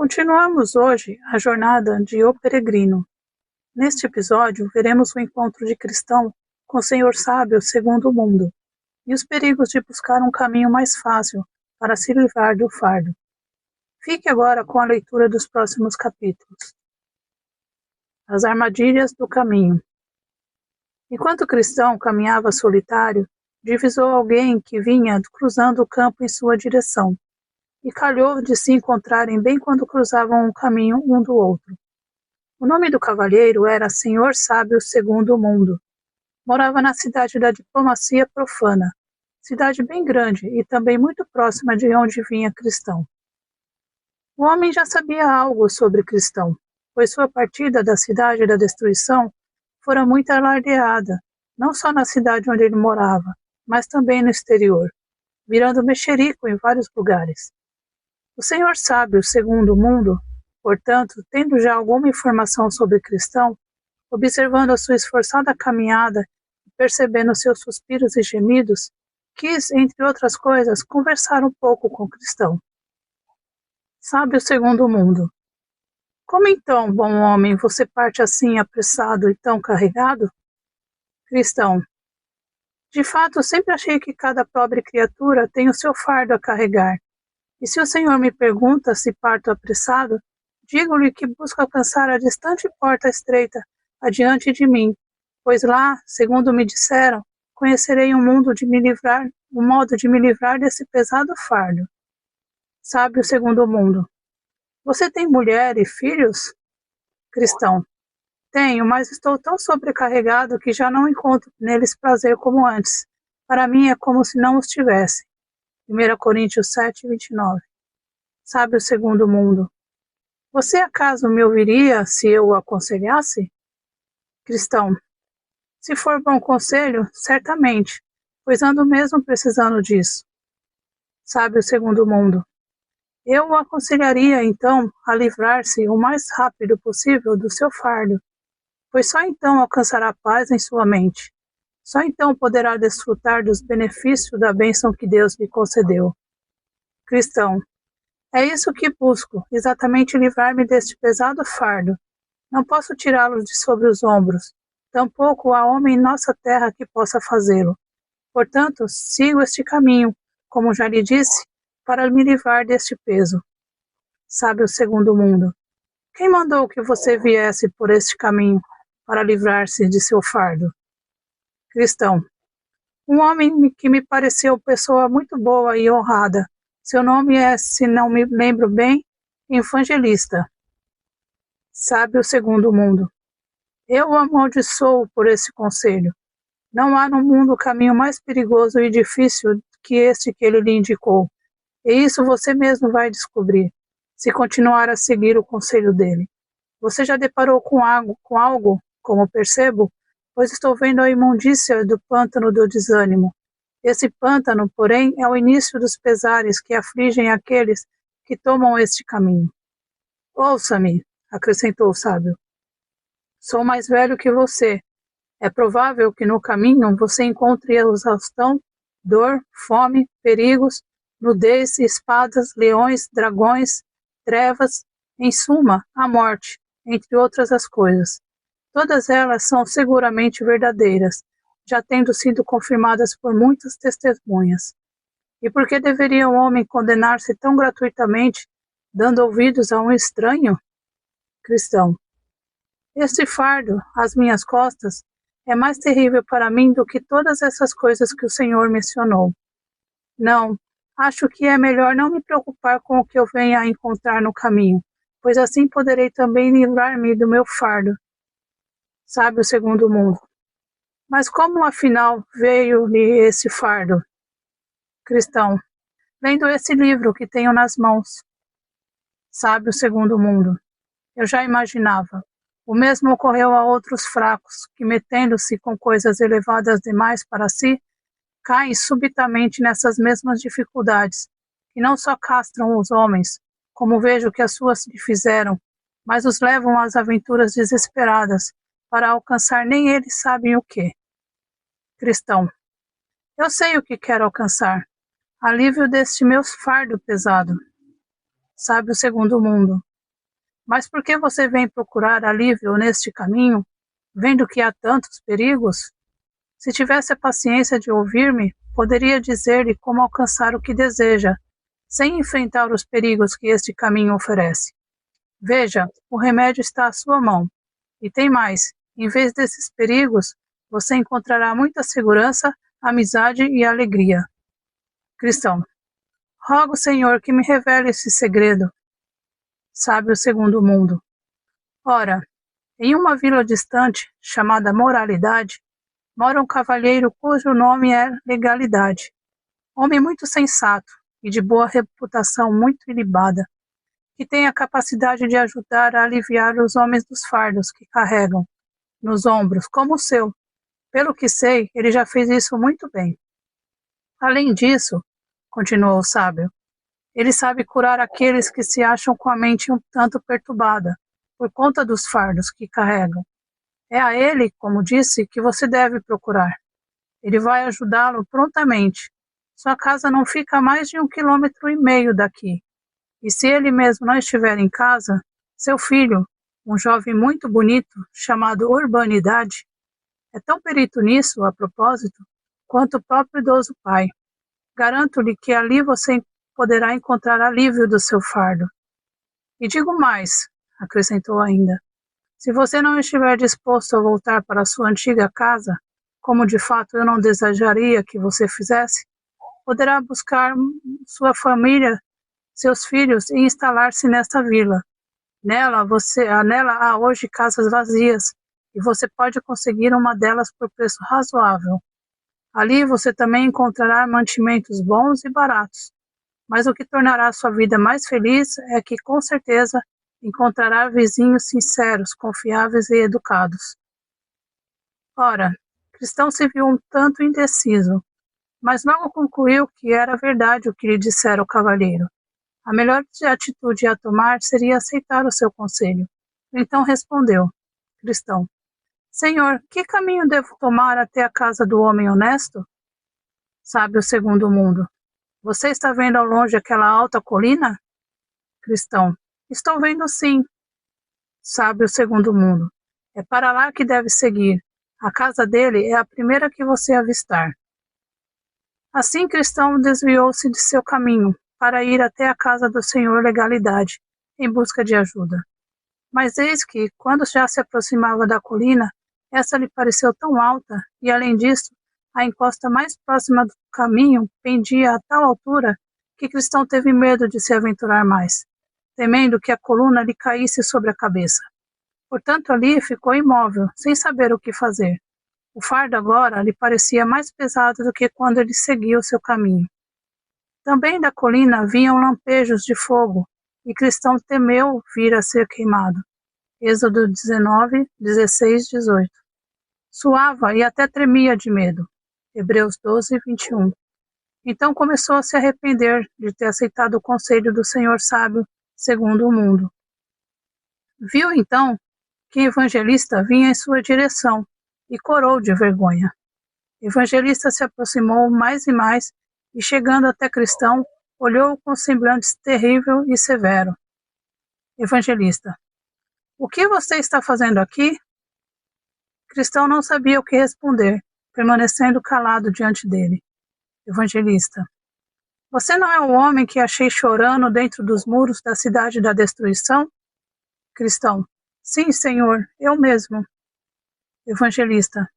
Continuamos hoje a jornada de O Peregrino. Neste episódio, veremos o encontro de cristão com o Senhor Sábio segundo o mundo e os perigos de buscar um caminho mais fácil para se livrar do fardo. Fique agora com a leitura dos próximos capítulos. As armadilhas do caminho. Enquanto o cristão caminhava solitário, divisou alguém que vinha cruzando o campo em sua direção, e calhou de se encontrarem bem quando cruzavam o caminho um do outro. O nome do cavalheiro era Senhor Sábio segundo o mundo. Morava na cidade da diplomacia profana, cidade bem grande e também muito próxima de onde vinha Cristão. O homem já sabia algo sobre Cristão, pois sua partida da cidade da destruição fora muito alardeada, não só na cidade onde ele morava, mas também no exterior, virando mexerico em vários lugares. O Senhor Sábio segundo o mundo, portanto, tendo já alguma informação sobre Cristão, observando a sua esforçada caminhada e percebendo seus suspiros e gemidos, quis, entre outras coisas, conversar um pouco com Cristão. Sábio segundo o mundo. Como então, bom homem, você parte assim apressado e tão carregado? Cristão. De fato, sempre achei que cada pobre criatura tem o seu fardo a carregar. E se o Senhor me pergunta se parto apressado, digo-lhe que busco alcançar a distante porta estreita adiante de mim, pois lá, segundo me disseram, conhecerei um modo de me livrar desse pesado fardo. Sábio segundo o mundo. Você tem mulher e filhos? Cristão. Tenho, mas estou tão sobrecarregado que já não encontro neles prazer como antes. Para mim é como se não os tivesse. 1 Coríntios 7, 29. Sábio segundo o mundo. Você acaso me ouviria se eu o aconselhasse? Cristão. Se for bom conselho, certamente, pois ando mesmo precisando disso. Sábio segundo o mundo. Eu o aconselharia, então, a livrar-se o mais rápido possível do seu fardo, pois só então alcançará paz em sua mente. Só então poderá desfrutar dos benefícios da bênção que Deus lhe concedeu. Cristão. É isso que busco, exatamente livrar-me deste pesado fardo. Não posso tirá-lo de sobre os ombros, tampouco há homem em nossa terra que possa fazê-lo. Portanto, sigo este caminho, como já lhe disse, para me livrar deste peso. Sábio segundo o mundo. Quem mandou que você viesse por este caminho para livrar-se de seu fardo? Cristão. Um homem que me pareceu pessoa muito boa e honrada. Seu nome é, se não me lembro bem, Evangelista. Sábio segundo o mundo. Eu o amaldiçoo por esse conselho. Não há no mundo caminho mais perigoso e difícil que este que ele lhe indicou. E isso você mesmo vai descobrir, se continuar a seguir o conselho dele. Você já deparou com algo, como percebo, pois estou vendo a imundícia do pântano do desânimo. Esse pântano, porém, é o início dos pesares que afligem aqueles que tomam este caminho. Ouça-me, acrescentou o sábio. Sou mais velho que você. É provável que no caminho você encontre exaustão, dor, fome, perigos, nudez, espadas, leões, dragões, trevas, em suma, a morte, entre outras as coisas. Todas elas são seguramente verdadeiras, já tendo sido confirmadas por muitas testemunhas. E por que deveria um homem condenar-se tão gratuitamente, dando ouvidos a um estranho? Cristão. Este fardo, às minhas costas, é mais terrível para mim do que todas essas coisas que o Senhor mencionou. Não, acho que é melhor não me preocupar com o que eu venha a encontrar no caminho, pois assim poderei também livrar-me do meu fardo. Sábio segundo o mundo. Mas como afinal veio-lhe esse fardo? Cristão. Lendo esse livro que tenho nas mãos. Sábio segundo o mundo. Eu já imaginava. O mesmo ocorreu a outros fracos, que metendo-se com coisas elevadas demais para si, caem subitamente nessas mesmas dificuldades, que não só castram os homens, como vejo que as suas lhe fizeram, mas os levam às aventuras desesperadas, para alcançar nem eles sabem o que. Cristão. Eu sei o que quero alcançar. Alívio deste meu fardo pesado. Sábio segundo o mundo. Mas por que você vem procurar alívio neste caminho, vendo que há tantos perigos? Se tivesse a paciência de ouvir-me, poderia dizer-lhe como alcançar o que deseja, sem enfrentar os perigos que este caminho oferece. Veja, o remédio está à sua mão. E tem mais, em vez desses perigos, você encontrará muita segurança, amizade e alegria. Cristão. Rogo, Senhor, que me revele esse segredo. Sábio segundo o mundo. Ora, em uma vila distante, chamada Moralidade, mora um cavalheiro cujo nome é Legalidade. Homem muito sensato e de boa reputação muito ilibada, que tem a capacidade de ajudar a aliviar os homens dos fardos que carregam nos ombros, como o seu. Pelo que sei, ele já fez isso muito bem. Além disso, continuou o sábio, ele sabe curar aqueles que se acham com a mente um tanto perturbada, por conta dos fardos que carregam. É a ele, como disse, que você deve procurar. Ele vai ajudá-lo prontamente. Sua casa não fica a mais de 1,5 km daqui. E se ele mesmo não estiver em casa, seu filho, um jovem muito bonito, chamado Urbanidade, é tão perito nisso, a propósito, quanto o próprio idoso pai. Garanto-lhe que ali você poderá encontrar alívio do seu fardo. E digo mais, acrescentou ainda, se você não estiver disposto a voltar para a sua antiga casa, como de fato eu não desejaria que você fizesse, poderá buscar sua família, seus filhos e instalar-se nesta vila. Nela há hoje casas vazias e você pode conseguir uma delas por preço razoável. Ali você também encontrará mantimentos bons e baratos. Mas o que tornará sua vida mais feliz é que, com certeza, encontrará vizinhos sinceros, confiáveis e educados. Ora, Cristão se viu um tanto indeciso, mas logo concluiu que era verdade o que lhe dissera o cavalheiro. A melhor atitude a tomar seria aceitar o seu conselho. Então respondeu, Cristão, Senhor, que caminho devo tomar até a casa do homem honesto? Sábio segundo o mundo. Você está vendo ao longe aquela alta colina? Cristão. Estou vendo sim. Sábio segundo o mundo. É para lá que deve seguir. A casa dele é a primeira que você avistar. Assim Cristão desviou-se de seu caminho, para ir até a casa do Senhor Legalidade, em busca de ajuda. Mas eis que, quando já se aproximava da colina, essa lhe pareceu tão alta, e além disso, a encosta mais próxima do caminho pendia a tal altura que Cristão teve medo de se aventurar mais, temendo que a coluna lhe caísse sobre a cabeça. Portanto, ali ficou imóvel, sem saber o que fazer. O fardo agora lhe parecia mais pesado do que quando ele seguia o seu caminho. Também da colina vinham lampejos de fogo, e Cristão temeu vir a ser queimado. Êxodo 19, 16, 18. Suava e até tremia de medo. Hebreus 12, 21. Então começou a se arrepender de ter aceitado o conselho do Senhor sábio segundo o mundo. Viu então que o evangelista vinha em sua direção e corou de vergonha. O evangelista se aproximou mais e mais e, chegando até Cristão, olhou-o com semblante terrível e severo. Evangelista. O que você está fazendo aqui? Cristão não sabia o que responder, permanecendo calado diante dele. Evangelista. Você não é o homem que achei chorando dentro dos muros da cidade da destruição? Cristão. Sim, Senhor, eu mesmo. Evangelista.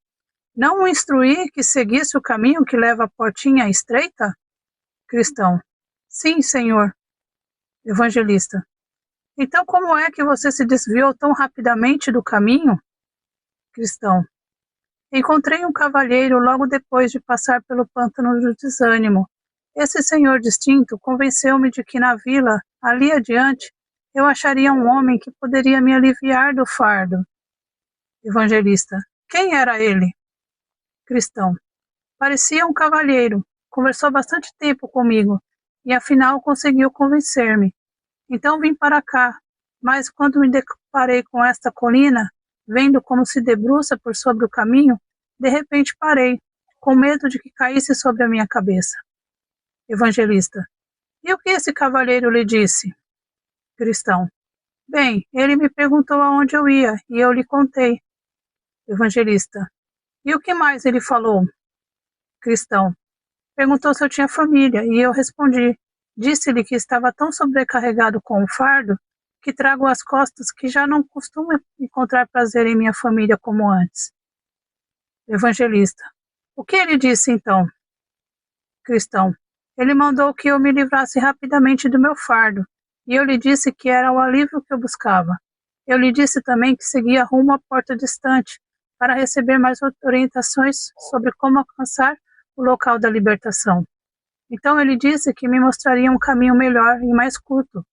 Não o instruí que seguisse o caminho que leva à portinha estreita? Cristão. Sim, Senhor. Evangelista. Então como é que você se desviou tão rapidamente do caminho? Cristão. Encontrei um cavalheiro logo depois de passar pelo pântano do desânimo. Esse senhor distinto convenceu-me de que na vila, ali adiante, eu acharia um homem que poderia me aliviar do fardo. Evangelista. Quem era ele? Cristão. Parecia um cavalheiro. Conversou bastante tempo comigo e afinal conseguiu convencer-me. Então vim para cá, mas quando me deparei com esta colina, vendo como se debruça por sobre o caminho, de repente parei, com medo de que caísse sobre a minha cabeça. Evangelista. E o que esse cavalheiro lhe disse? Cristão. Bem, ele me perguntou aonde eu ia, e eu lhe contei. Evangelista. E o que mais ele falou? Cristão. Perguntou se eu tinha família, e eu respondi. Disse-lhe que estava tão sobrecarregado com o fardo que trago às costas que já não costumo encontrar prazer em minha família como antes. Evangelista. O que ele disse então? Cristão. Ele mandou que eu me livrasse rapidamente do meu fardo, e eu lhe disse que era o alívio que eu buscava. Eu lhe disse também que seguia rumo à porta distante, para receber mais orientações sobre como alcançar o local da libertação. Então ele disse que me mostraria um caminho melhor e mais curto,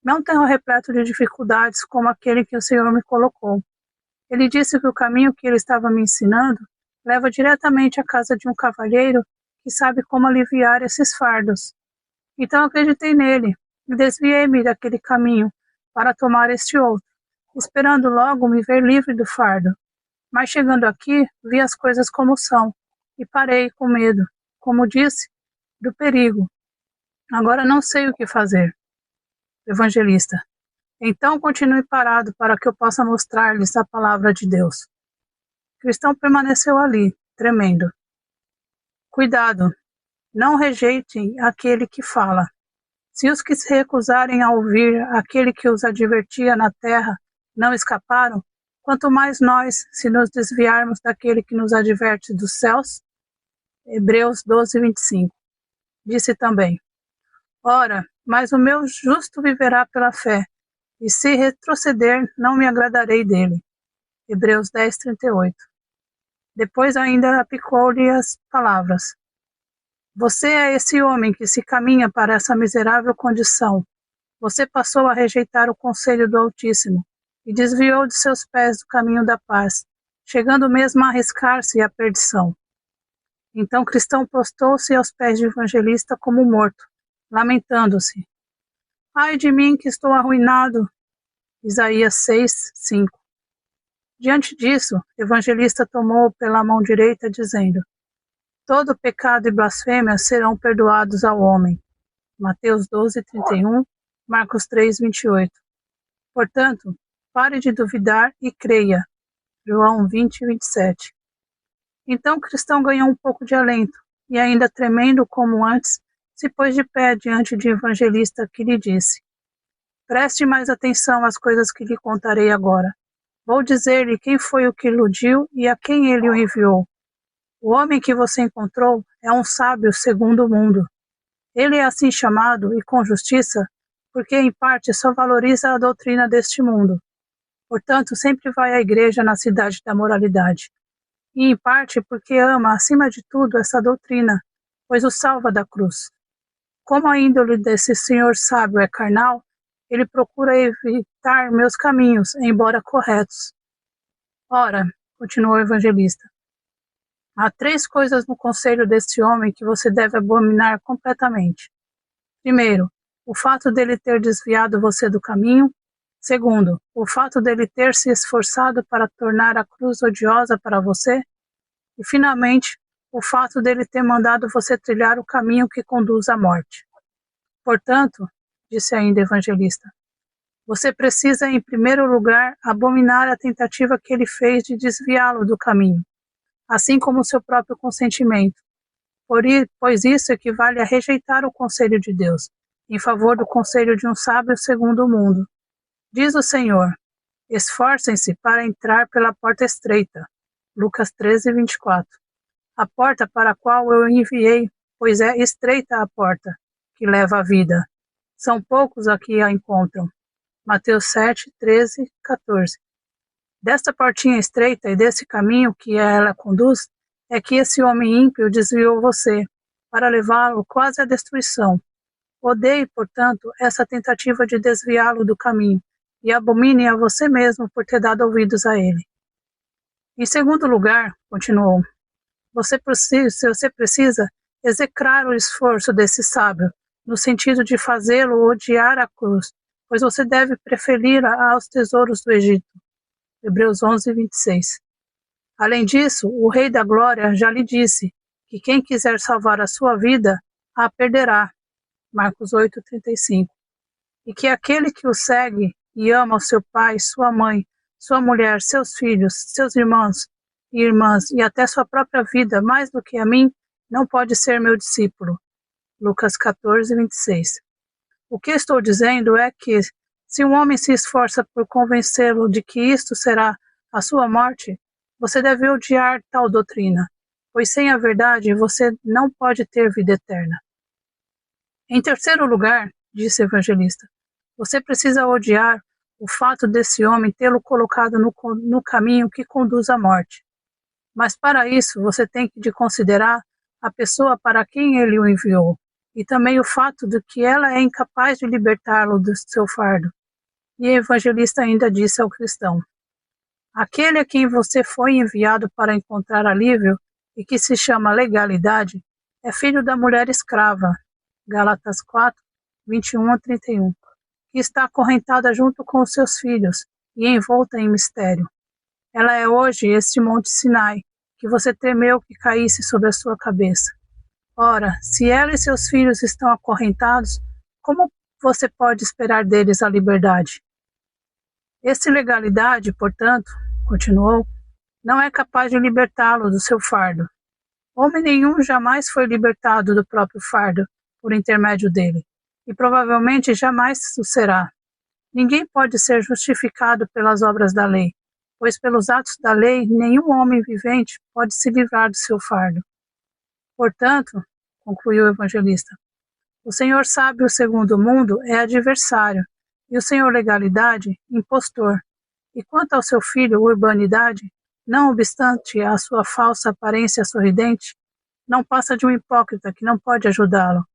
não tão repleto de dificuldades como aquele que o Senhor me colocou. Ele disse que o caminho que ele estava me ensinando leva diretamente à casa de um cavalheiro que sabe como aliviar esses fardos. Então acreditei nele e desviei-me daquele caminho para tomar este outro, esperando logo me ver livre do fardo. Mas chegando aqui, vi as coisas como são e parei com medo, como disse, do perigo. Agora não sei o que fazer. Evangelista. Então continue parado para que eu possa mostrar-lhes a palavra de Deus. Cristão permaneceu ali, tremendo. Cuidado, não rejeitem aquele que fala. Se os que se recusarem a ouvir aquele que os advertia na terra não escaparam, quanto mais nós, se nos desviarmos daquele que nos adverte dos céus. Hebreus 12, 25. Disse também, ora, mas o meu justo viverá pela fé, e se retroceder, não me agradarei dele. Hebreus 10, 38. Depois ainda aplicou-lhe as palavras. Você é esse homem que se caminha para essa miserável condição. Você passou a rejeitar o conselho do Altíssimo e desviou de seus pés do caminho da paz, chegando mesmo a arriscar-se à perdição. Então Cristão postou-se aos pés do evangelista como morto, lamentando-se. Ai de mim que estou arruinado! Isaías 6, 5. Diante disso, o evangelista tomou-o pela mão direita, dizendo, todo pecado e blasfêmia serão perdoados ao homem. Mateus 12, 31, Marcos 3, 28. Portanto, pare de duvidar e creia. João 20, 27. Então o cristão ganhou um pouco de alento, e ainda tremendo como antes, se pôs de pé diante do evangelista que lhe disse, preste mais atenção às coisas que lhe contarei agora. Vou dizer-lhe quem foi o que iludiu e a quem ele o enviou. O homem que você encontrou é um sábio segundo o mundo. Ele é assim chamado, e com justiça, porque em parte só valoriza a doutrina deste mundo. Portanto, sempre vai à igreja na cidade da moralidade. E em parte porque ama, acima de tudo, essa doutrina, pois o salva da cruz. Como a índole desse senhor sábio é carnal, ele procura evitar meus caminhos, embora corretos. Ora, continuou o evangelista, há 3 coisas no conselho deste homem que você deve abominar completamente. Primeiro, o fato dele ter desviado você do caminho. Segundo, o fato dele ter se esforçado para tornar a cruz odiosa para você. E, finalmente, o fato dele ter mandado você trilhar o caminho que conduz à morte. Portanto, disse ainda o evangelista, você precisa, em primeiro lugar, abominar a tentativa que ele fez de desviá-lo do caminho, assim como o seu próprio consentimento, pois isso equivale a rejeitar o conselho de Deus, em favor do conselho de um sábio segundo o mundo. Diz o Senhor, esforcem-se para entrar pela porta estreita. Lucas 13, 24. A porta para a qual eu enviei, pois é estreita a porta, que leva à vida. São poucos a que a encontram. Mateus 7, 13, 14. Desta portinha estreita e desse caminho que ela conduz, é que esse homem ímpio desviou você, para levá-lo quase à destruição. Odeie, portanto, essa tentativa de desviá-lo do caminho, e abomine a você mesmo por ter dado ouvidos a ele. Em segundo lugar, continuou, você precisa execrar o esforço desse sábio, no sentido de fazê-lo odiar a cruz, pois você deve preferir-a aos tesouros do Egito. Hebreus 11, 26. Além disso, o Rei da Glória já lhe disse que quem quiser salvar a sua vida, a perderá. Marcos 8, 35. E que aquele que o segue e ama o seu pai, sua mãe, sua mulher, seus filhos, seus irmãos e irmãs, e até sua própria vida, mais do que a mim, não pode ser meu discípulo. Lucas 14, 26. O que estou dizendo é que, se um homem se esforça por convencê-lo de que isto será a sua morte, você deve odiar tal doutrina, pois sem a verdade você não pode ter vida eterna. Em terceiro lugar, disse o evangelista, você precisa odiar o fato desse homem tê-lo colocado no caminho que conduz à morte. Mas para isso você tem de considerar a pessoa para quem ele o enviou, e também o fato de que ela é incapaz de libertá-lo do seu fardo. E o evangelista ainda disse ao cristão, aquele a quem você foi enviado para encontrar alívio e que se chama legalidade, é filho da mulher escrava, Gálatas 4, 21 a 31, que está acorrentada junto com os seus filhos e envolta em mistério. Ela é hoje este monte Sinai, que você temeu que caísse sobre a sua cabeça. Ora, se ela e seus filhos estão acorrentados, como você pode esperar deles a liberdade? Esta ilegalidade, portanto, continuou, não é capaz de libertá-lo do seu fardo. Homem nenhum jamais foi libertado do próprio fardo por intermédio dele, e provavelmente jamais o será. Ninguém pode ser justificado pelas obras da lei, pois pelos atos da lei nenhum homem vivente pode se livrar do seu fardo. Portanto, concluiu o evangelista, o Senhor sábio segundo o mundo é adversário, e o Senhor legalidade, impostor. E quanto ao seu filho, urbanidade, não obstante a sua falsa aparência sorridente, não passa de um hipócrita que não pode ajudá-lo.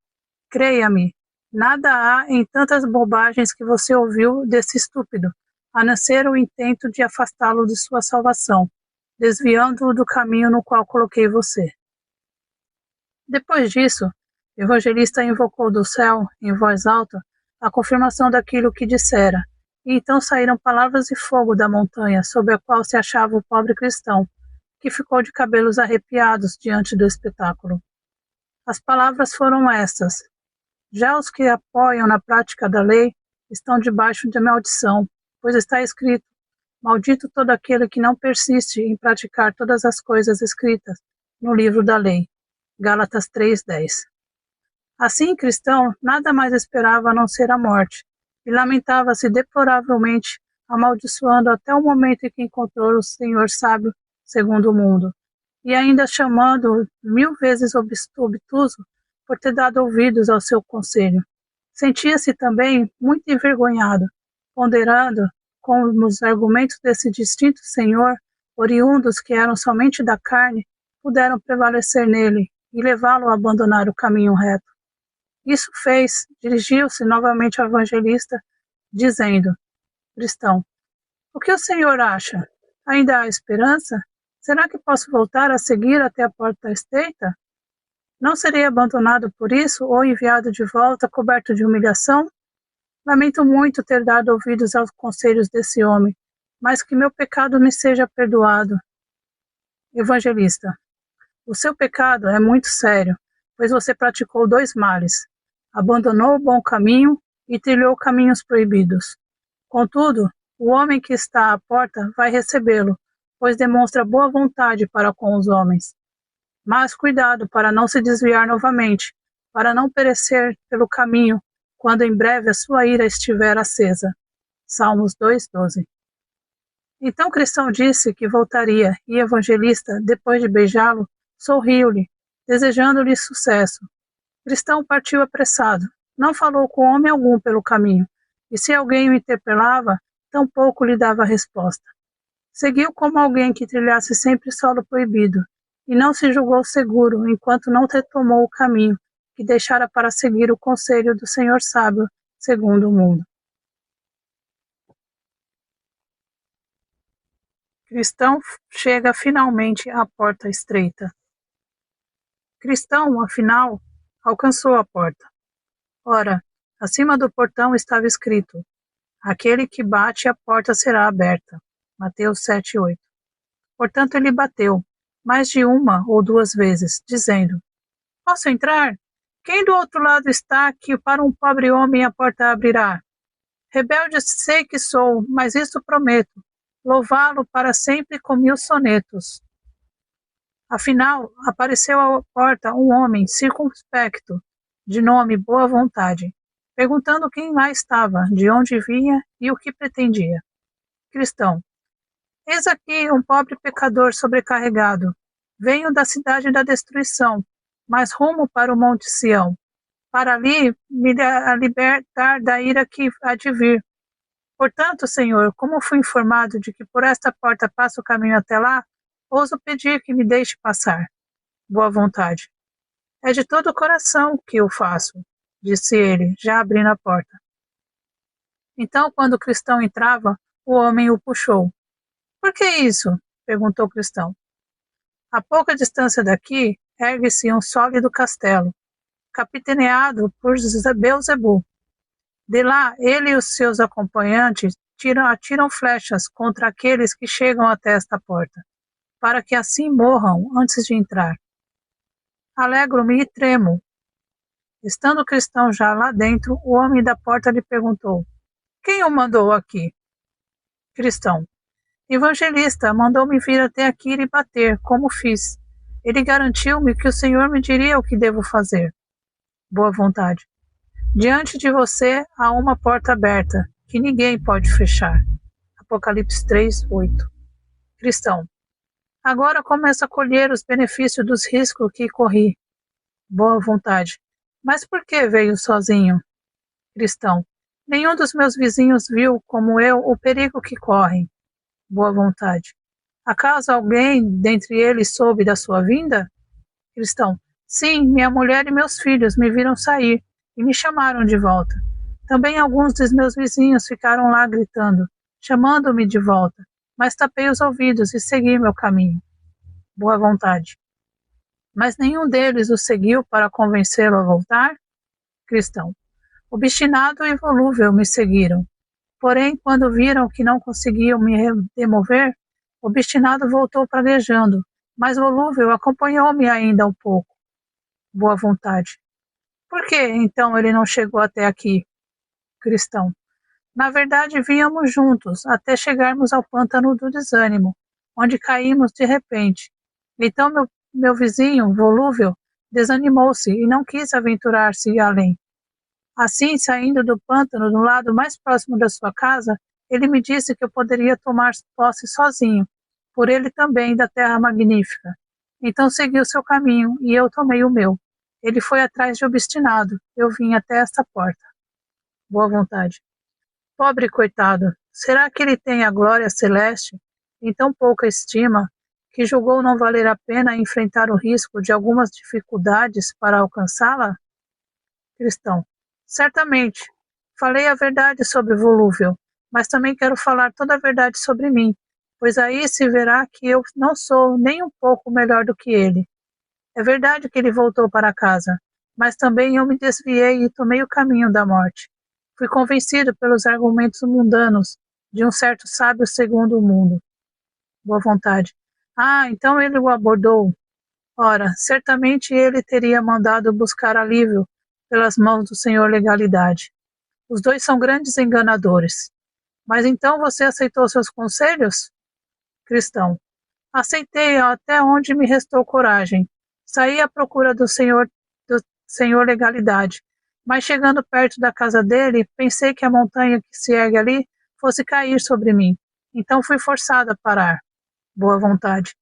Creia-me, nada há em tantas bobagens que você ouviu desse estúpido, a não ser o intento de afastá-lo de sua salvação, desviando-o do caminho no qual coloquei você. Depois disso, o evangelista invocou do céu, em voz alta, a confirmação daquilo que dissera, e então saíram palavras de fogo da montanha sobre a qual se achava o pobre cristão, que ficou de cabelos arrepiados diante do espetáculo. As palavras foram estas: já os que apoiam na prática da lei estão debaixo de maldição, pois está escrito, maldito todo aquele que não persiste em praticar todas as coisas escritas no livro da lei. Gálatas 3:10. Assim, cristão nada mais esperava a não ser a morte, e lamentava-se deploravelmente, amaldiçoando até o momento em que encontrou o Senhor sábio segundo o mundo, e ainda chamando-o 1000 vezes obtuso por ter dado ouvidos ao seu conselho. Sentia-se também muito envergonhado, ponderando como os argumentos desse distinto Senhor, oriundos que eram somente da carne, puderam prevalecer nele e levá-lo a abandonar o caminho reto. Isso fez, dirigiu-se novamente ao evangelista, dizendo, cristão, o que o Senhor acha? Ainda há esperança? Será que posso voltar a seguir até a porta estreita? Não serei abandonado por isso ou enviado de volta coberto de humilhação? Lamento muito ter dado ouvidos aos conselhos desse homem, mas que meu pecado me seja perdoado. Evangelista, o seu pecado é muito sério, pois você praticou 2 males. Abandonou o bom caminho e trilhou caminhos proibidos. Contudo, o homem que está à porta vai recebê-lo, pois demonstra boa vontade para com os homens. Mas cuidado para não se desviar novamente, para não perecer pelo caminho, quando em breve a sua ira estiver acesa. Salmos 2:12. Então o cristão disse que voltaria, e o evangelista, depois de beijá-lo, sorriu-lhe, desejando-lhe sucesso. O cristão partiu apressado, não falou com homem algum pelo caminho, e se alguém o interpelava, tampouco lhe dava resposta. Seguiu como alguém que trilhasse sempre solo proibido, e não se julgou seguro enquanto não retomou o caminho que deixara para seguir o conselho do Senhor sábio segundo o mundo. Cristão chega finalmente à porta estreita. Cristão, afinal, alcançou a porta. Ora, acima do portão estava escrito, aquele que bate a porta será aberta. Mateus 7:8. Portanto, ele bateu, mais de 1 ou 2 vezes, dizendo, posso entrar? Quem do outro lado está que para um pobre homem a porta abrirá? Rebelde sei que sou, mas isto prometo, louvá-lo para sempre com 1000 sonetos. Afinal, apareceu à porta um homem circunspecto, de nome Boa Vontade, perguntando quem lá estava, de onde vinha e o que pretendia. Cristão: eis aqui um pobre pecador sobrecarregado. Venho da cidade da destruição, mas rumo para o Monte Sião, para ali me libertar da ira que há de vir. Portanto, Senhor, como fui informado de que por esta porta passa o caminho até lá, ouso pedir que me deixe passar. Boa Vontade: é de todo o coração que o faço, disse ele, já abrindo a porta. Então, quando o cristão entrava, o homem o puxou. Por que isso? Perguntou o cristão. A pouca distância daqui, ergue-se um sólido castelo, capitaneado por Beelzebub. De lá, ele e os seus acompanhantes atiram flechas contra aqueles que chegam até esta porta, para que assim morram antes de entrar. Alegro-me e tremo. Estando o cristão já lá dentro, o homem da porta lhe perguntou: quem o mandou aqui? Cristão: Evangelista mandou-me vir até aqui e bater, como fiz. Ele garantiu-me que o Senhor me diria o que devo fazer. Boa Vontade: diante de você há uma porta aberta, que ninguém pode fechar. Apocalipse 3:8. Cristão: agora começo a colher os benefícios dos riscos que corri. Boa Vontade: mas por que veio sozinho? Cristão: nenhum dos meus vizinhos viu, como eu, o perigo que correm. Boa Vontade: acaso alguém dentre eles soube da sua vinda? Cristão: sim, minha mulher e meus filhos me viram sair e me chamaram de volta. Também alguns dos meus vizinhos ficaram lá gritando, chamando-me de volta, mas tapei os ouvidos e segui meu caminho. Boa Vontade: mas nenhum deles o seguiu para convencê-lo a voltar? Cristão: obstinado e volúvel me seguiram. Porém, quando viram que não conseguiam me demover, o obstinado voltou praguejando, mas volúvel acompanhou-me ainda um pouco. Boa Vontade: por que, então, ele não chegou até aqui? Cristão: na verdade, vínhamos juntos, até chegarmos ao pântano do desânimo, onde caímos de repente. Então meu vizinho, volúvel, desanimou-se e não quis aventurar-se além. Assim, saindo do pântano, do lado mais próximo da sua casa, ele me disse que eu poderia tomar posse sozinho, por ele também da terra magnífica. Então seguiu seu caminho, e eu tomei o meu. Ele foi atrás de obstinado, eu vim até esta porta. Boa Vontade: pobre coitado, será que ele tem a glória celeste em tão pouca estima, que julgou não valer a pena enfrentar o risco de algumas dificuldades para alcançá-la? Cristão: certamente, falei a verdade sobre volúvel, mas também quero falar toda a verdade sobre mim, pois aí se verá que eu não sou nem um pouco melhor do que ele. É verdade que ele voltou para casa, mas também eu me desviei e tomei o caminho da morte. Fui convencido pelos argumentos mundanos de um certo sábio segundo o mundo. Boa Vontade: ah, então ele o abordou. Ora, certamente ele teria mandado buscar alívio pelas mãos do Senhor Legalidade. Os dois são grandes enganadores. Mas então você aceitou seus conselhos? Cristão: aceitei até onde me restou coragem. Saí à procura do Senhor Legalidade, mas chegando perto da casa dele, pensei que a montanha que se ergue ali fosse cair sobre mim. Então fui forçado a parar. Boa Vontade: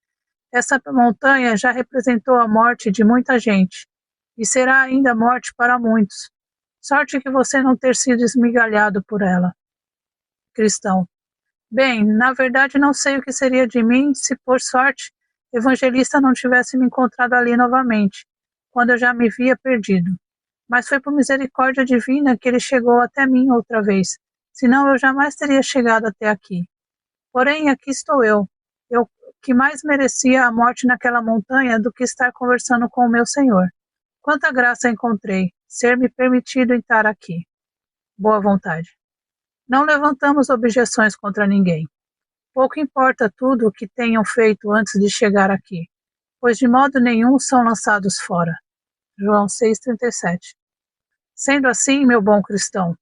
essa montanha já representou a morte de muita gente, e será ainda morte para muitos. Sorte que você não ter sido esmigalhado por ela. Cristão: bem, na verdade não sei o que seria de mim se, por sorte, Evangelista não tivesse me encontrado ali novamente, quando eu já me via perdido. Mas foi por misericórdia divina que ele chegou até mim outra vez, senão eu jamais teria chegado até aqui. Porém, aqui estou eu que mais merecia a morte naquela montanha do que estar conversando com o meu Senhor. Quanta graça encontrei, ser-me permitido estar aqui. Boa Vontade: não levantamos objeções contra ninguém. Pouco importa tudo o que tenham feito antes de chegar aqui, pois de modo nenhum são lançados fora. João 6,37. Sendo assim, meu bom cristão,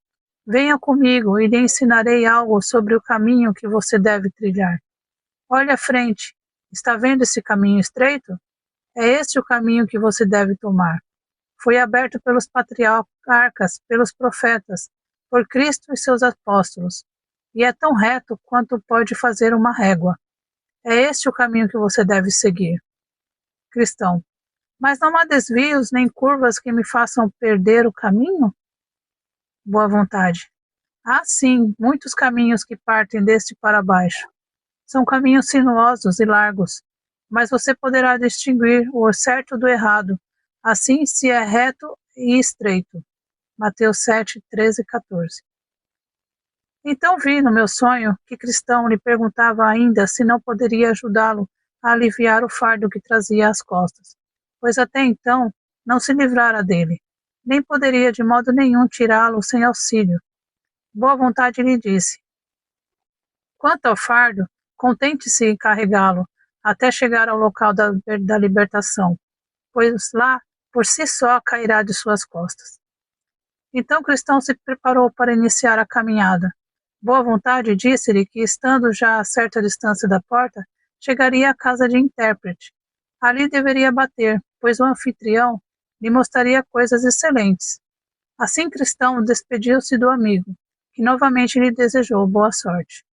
Venha comigo e lhe ensinarei algo sobre o caminho que você deve trilhar. Olhe à frente. Está vendo esse caminho estreito? É este o caminho que você deve tomar. Foi aberto pelos patriarcas, pelos profetas, por Cristo e seus apóstolos, e é tão reto quanto pode fazer uma régua. É este o caminho que você deve seguir. Cristão: mas não há desvios nem curvas que me façam perder o caminho? Boa vontade: há sim muitos caminhos que partem deste para baixo. São caminhos sinuosos e largos, mas você poderá distinguir o certo do errado, assim se é reto e estreito. Mateus 7, 13 e 14. Então vi no meu sonho que Cristão lhe perguntava ainda se não poderia ajudá-lo a aliviar o fardo que trazia às costas, pois até então não se livrara dele, nem poderia de modo nenhum tirá-lo sem auxílio. Boa vontade lhe disse: quanto ao fardo, contente-se em carregá-lo até chegar ao local da libertação, pois lá por si só cairá de suas costas. Então Cristão se preparou para iniciar a caminhada. Boa vontade disse-lhe que, estando já a certa distância da porta, chegaria à casa de intérprete. Ali deveria bater, pois o anfitrião lhe mostraria coisas excelentes. Assim Cristão despediu-se do amigo, que novamente lhe desejou boa sorte.